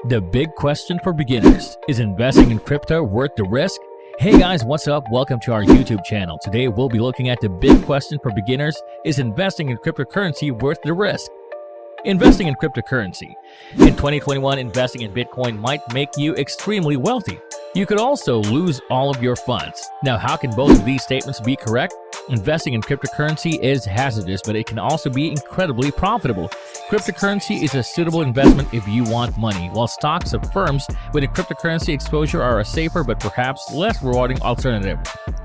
The big question for beginners: is investing in crypto worth the risk? Hey guys, what's up? Welcome to our YouTube channel. Today we'll be looking at the big question for beginners: is investing in cryptocurrency worth the risk? Investing in cryptocurrency. In 2021, investing in Bitcoin might make you extremely wealthy. You could also lose all of your funds. Now, how can both of these statements be correct? Investing in cryptocurrency is hazardous, but it can also be incredibly profitable. Cryptocurrency is a suitable investment if you want money, while stocks of firms with a cryptocurrency exposure are a safer but perhaps less rewarding alternative.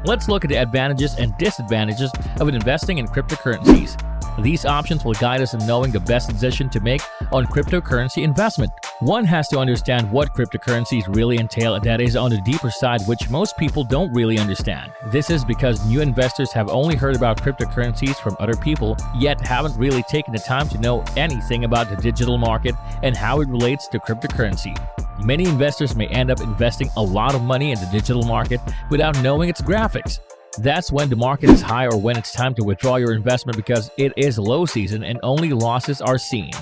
Let's look at the advantages and disadvantages of investing in cryptocurrencies. These options will guide us in knowing the best decision to make on cryptocurrency investment. One has to understand what cryptocurrencies really entail, and that is on the deeper side, which most people don't really understand. This is because new investors have only heard about cryptocurrencies from other people, yet haven't really taken the time to know anything about the digital market and how it relates to cryptocurrency. Many investors may end up investing a lot of money in the digital market without knowing its graphics. That's when the market is high or when it's time to withdraw your investment because it is low season and only losses are seen.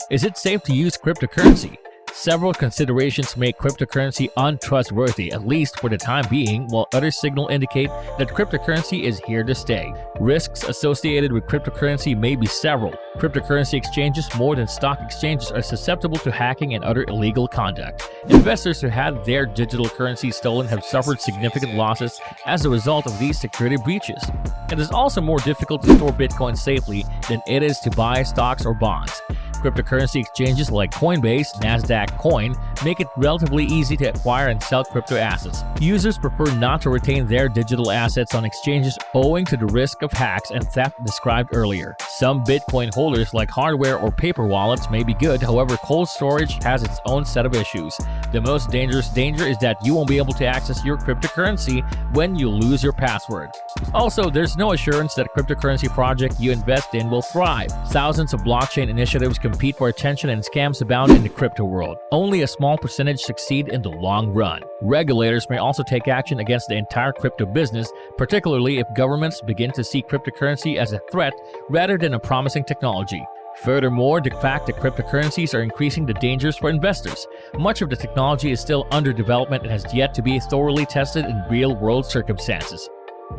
Is it safe to use cryptocurrency? Several considerations make cryptocurrency untrustworthy, at least for the time being, while other signals indicate that cryptocurrency is here to stay. Risks associated with cryptocurrency may be several. Cryptocurrency exchanges, more than stock exchanges, are susceptible to hacking and other illegal conduct. Investors who had their digital currency stolen have suffered significant losses as a result of these security breaches. It is also more difficult to store Bitcoin safely than it is to buy stocks or bonds. Cryptocurrency exchanges like Coinbase, Nasdaq Coin make it relatively easy to acquire and sell crypto assets. Users prefer not to retain their digital assets on exchanges owing to the risk of hacks and theft described earlier. Some Bitcoin holders like hardware or paper wallets may be good, however cold storage has its own set of issues. The most dangerous danger is that you won't be able to access your cryptocurrency when you lose your password. Also, there's no assurance that a cryptocurrency project you invest in will thrive. Thousands of blockchain initiatives compete for attention and scams abound in the crypto world. Only a small percentage succeed in the long run. Regulators may also take action against the entire crypto business, particularly if governments begin to see cryptocurrency as a threat rather than a promising technology. Furthermore, the fact that cryptocurrencies are increasing the dangers for investors. Much of the technology is still under development and has yet to be thoroughly tested in real-world circumstances.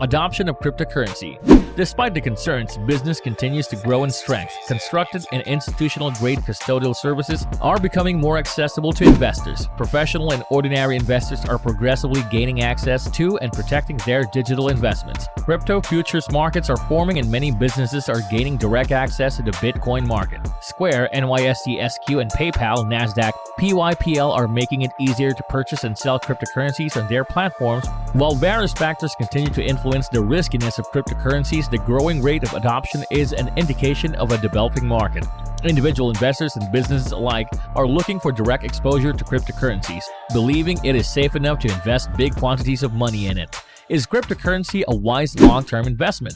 Adoption of cryptocurrency. Despite the concerns, business continues to grow in strength. Constructed and institutional-grade custodial services are becoming more accessible to investors. Professional and ordinary investors are progressively gaining access to and protecting their digital investments. Crypto futures markets are forming and many businesses are gaining direct access to the Bitcoin market. Square, NYSE SQ, and PayPal, Nasdaq, PYPL are making it easier to purchase and sell cryptocurrencies on their platforms. While various factors continue to influence the riskiness of cryptocurrencies, the growing rate of adoption is an indication of a developing market. Individual investors and businesses alike are looking for direct exposure to cryptocurrencies, believing it is safe enough to invest big quantities of money in it. Is cryptocurrency a wise long-term investment?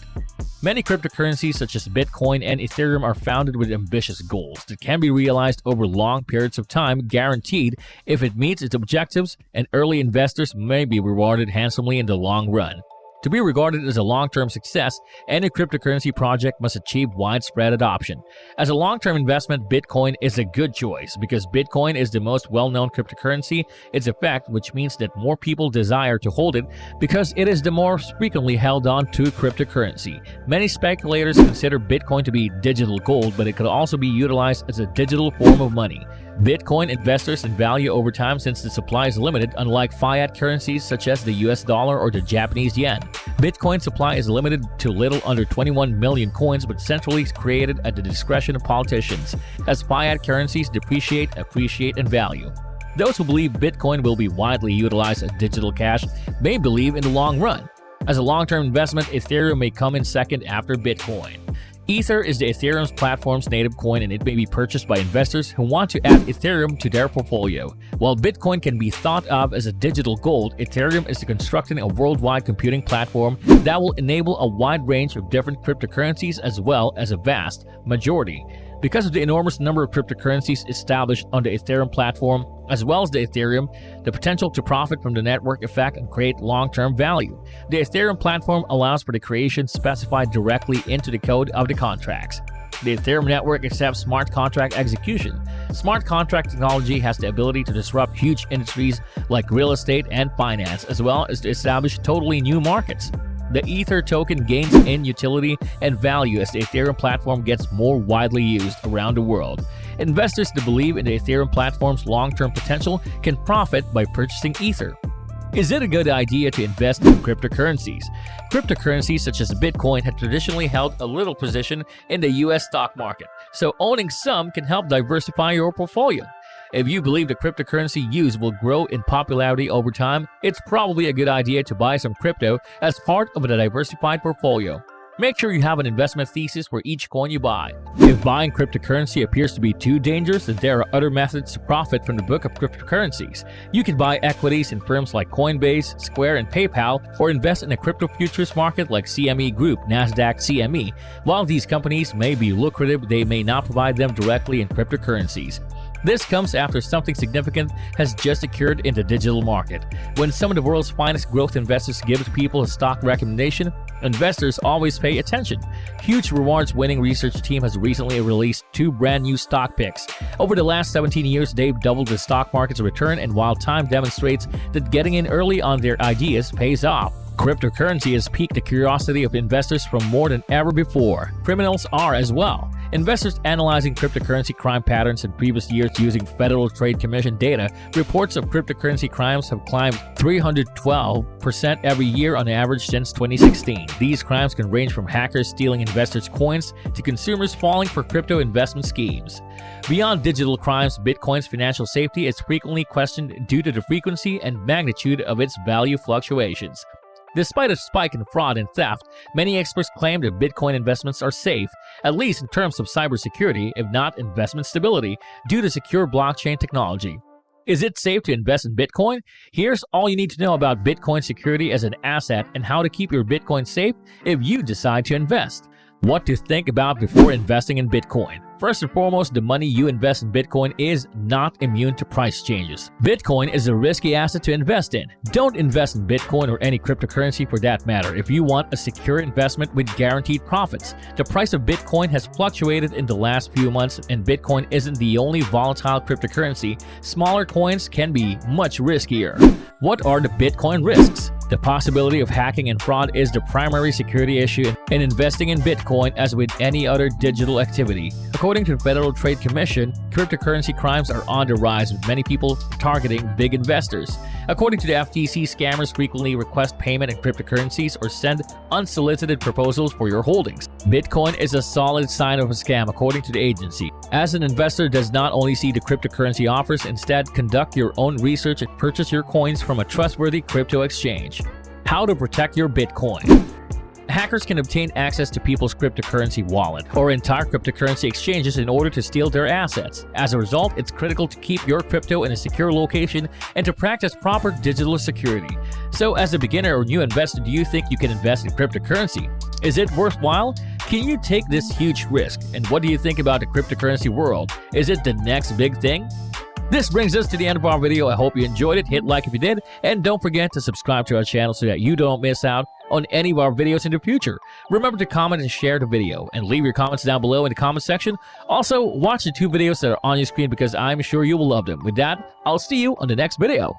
Many cryptocurrencies such as Bitcoin and Ethereum are founded with ambitious goals that can be realized over long periods of time, guaranteed if it meets its objectives, and early investors may be rewarded handsomely in the long run. To be regarded as a long-term success, any cryptocurrency project must achieve widespread adoption. As a long-term investment, Bitcoin is a good choice because Bitcoin is the most well-known cryptocurrency. Its effect, which means that more people desire to hold it because it is the most frequently held on to cryptocurrency. Many speculators consider Bitcoin to be digital gold, but it could also be utilized as a digital form of money. Bitcoin investors in value over time since the supply is limited, unlike fiat currencies such as the US dollar or the Japanese yen. Bitcoin supply is limited to little under 21 million coins, but centrally created at the discretion of politicians, as fiat currencies depreciate, appreciate in value. Those who believe Bitcoin will be widely utilized as digital cash may believe in the long run. As a long-term investment, Ethereum may come in second after Bitcoin. Ether is the Ethereum's platform's native coin, and it may be purchased by investors who want to add Ethereum to their portfolio. While Bitcoin can be thought of as a digital gold, Ethereum is constructing a worldwide computing platform that will enable a wide range of different cryptocurrencies as well as a vast majority. Because of the enormous number of cryptocurrencies established on the Ethereum platform, as well as the Ethereum, the potential to profit from the network effect and create long-term value. The Ethereum platform allows for the creation specified directly into the code of the contracts. The Ethereum network accepts smart contract execution. Smart contract technology has the ability to disrupt huge industries like real estate and finance, as well as to establish totally new markets. The Ether token gains in utility and value as the Ethereum platform gets more widely used around the world. Investors that believe in the Ethereum platform's long-term potential can profit by purchasing Ether. Is it a good idea to invest in cryptocurrencies? Cryptocurrencies such as Bitcoin have traditionally held a little position in the US stock market, so owning some can help diversify your portfolio. If you believe the cryptocurrency use will grow in popularity over time, it's probably a good idea to buy some crypto as part of a diversified portfolio. Make sure you have an investment thesis for each coin you buy. If buying cryptocurrency appears to be too dangerous, then there are other methods to profit from the book of cryptocurrencies. You can buy equities in firms like Coinbase, Square, and PayPal, or invest in a crypto futures market like CME Group, Nasdaq CME. While these companies may be lucrative, they may not provide them directly in cryptocurrencies. This comes after something significant has just occurred in the digital market. When some of the world's finest growth investors give people a stock recommendation, investors always pay attention. Huge Rewards winning research team has recently released 2 brand new stock picks. Over the last 17 years, they've doubled the stock market's return, and while time demonstrates that getting in early on their ideas pays off. Cryptocurrency has piqued the curiosity of investors from more than ever before. Criminals are as well. Investors analyzing cryptocurrency crime patterns in previous years using Federal Trade Commission data, reports of cryptocurrency crimes have climbed 312% every year on average since 2016. These crimes can range from hackers stealing investors' coins to consumers falling for crypto investment schemes. Beyond digital crimes, Bitcoin's financial safety is frequently questioned due to the frequency and magnitude of its value fluctuations. Despite a spike in fraud and theft, many experts claim that Bitcoin investments are safe, at least in terms of cybersecurity, if not investment stability, due to secure blockchain technology. Is it safe to invest in Bitcoin? Here's all you need to know about Bitcoin security as an asset and how to keep your Bitcoin safe if you decide to invest. What to think about before investing in Bitcoin. First and foremost, the money you invest in Bitcoin is not immune to price changes. Bitcoin is a risky asset to invest in. Don't invest in Bitcoin or any cryptocurrency for that matter if you want a secure investment with guaranteed profits. The price of Bitcoin has fluctuated in the last few months, and Bitcoin isn't the only volatile cryptocurrency. Smaller coins can be much riskier. What are the Bitcoin risks? The possibility of hacking and fraud is the primary security issue in investing in Bitcoin, as with any other digital activity. According to the Federal Trade Commission, cryptocurrency crimes are on the rise, with many people targeting big investors. According to the FTC, scammers frequently request payment in cryptocurrencies or send unsolicited proposals for your holdings. Bitcoin is a solid sign of a scam, according to the agency. As an investor, does not only see the cryptocurrency offers, instead conduct your own research and purchase your coins from a trustworthy crypto exchange. How to protect your Bitcoin. Hackers can obtain access to people's cryptocurrency wallet or entire cryptocurrency exchanges in order to steal their assets. As a result, it's critical to keep your crypto in a secure location and to practice proper digital security. So as a beginner or new investor, do you think you can invest in cryptocurrency? Is it worthwhile? Can you take this huge risk? And what do you think about the cryptocurrency world? Is it the next big thing? This brings us to the end of our video. I hope you enjoyed it. Hit like if you did, and don't forget to subscribe to our channel so that you don't miss out on any of our videos in the future. Remember to comment and share the video, and leave your comments down below in the comment section. Also, watch the 2 videos that are on your screen because I'm sure you will love them. With that, I'll see you on the next video.